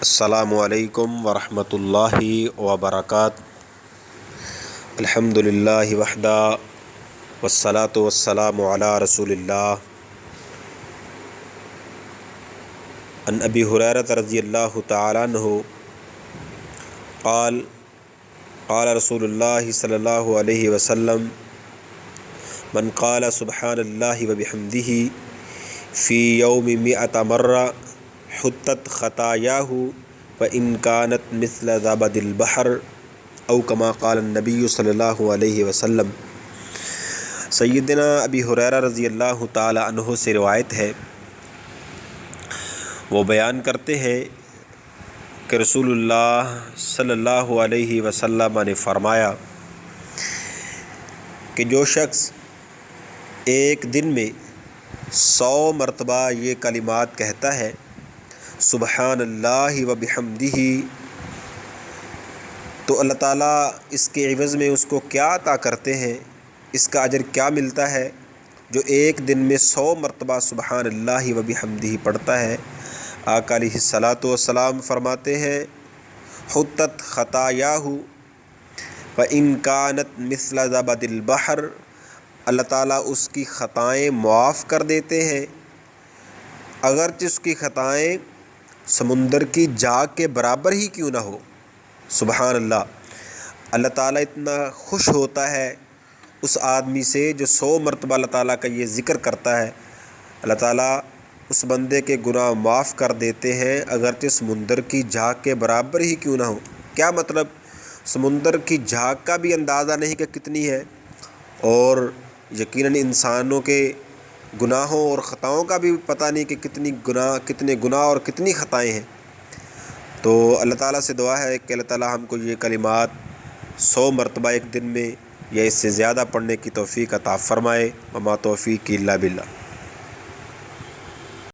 السلام علیکم ورحمۃ اللہ وبرکاتہ۔ الحمدللہ وحدہ والصلاۃ والسلام علی رسول اللہ۔ عن ابی ہریرہ رضی اللہ تعالی عنہ قال قال رسول اللہ صلی اللہ علیہ وسلم من قال سبحان اللہ وبحمدہ فی یوم 100 مرہ حطت خطایاہ وإن كانت مثل زبد البحر او کما قال النبی صلی اللہ علیہ وسلم۔ سیدنا ابی ہریرہ رضی اللہ تعالی عنہ سے روایت ہے، وہ بیان کرتے ہیں کہ رسول اللہ صلی اللہ علیہ وسلم نے فرمایا کہ جو شخص ایک دن میں 100 مرتبہ یہ کلمات کہتا ہے سبحان اللہ وبحمدہ، تو اللہ تعالیٰ اس کے عوض میں اس کو کیا عطا کرتے ہیں، اس کا اجر کیا ملتا ہے۔ جو ایک دن میں 100 مرتبہ سبحان اللہ وبحمدہ پڑھتا ہے، آقا علیہ الصلاۃ والسلام فرماتے ہیں حطت خطایاہ وإن كانت مثل زبد البحر، اللہ تعالیٰ اس کی خطائیں معاف کر دیتے ہیں اگرچہ اس کی خطائیں سمندر کی جاگ کے برابر ہی کیوں نہ ہو۔ سبحان اللہ، اللہ تعالیٰ اتنا خوش ہوتا ہے اس آدمی سے جو 100 مرتبہ اللہ تعالیٰ کا یہ ذکر کرتا ہے۔ اللہ تعالیٰ اس بندے کے گناہ معاف کر دیتے ہیں اگرچہ سمندر کی جھاگ کے برابر ہی کیوں نہ ہو۔ کیا مطلب؟ سمندر کی جھاگ کا بھی اندازہ نہیں کہ کتنی ہے، اور یقیناً انسانوں کے گناہوں اور خطاؤں کا بھی پتہ نہیں کہ کتنے گناہ اور کتنی خطائیں ہیں۔ تو اللہ تعالیٰ سے دعا ہے کہ اللہ تعالیٰ ہم کو یہ کلمات 100 مرتبہ ایک دن میں یا اس سے زیادہ پڑھنے کی توفیق عطا فرمائے۔ وما توفیق الا باللہ۔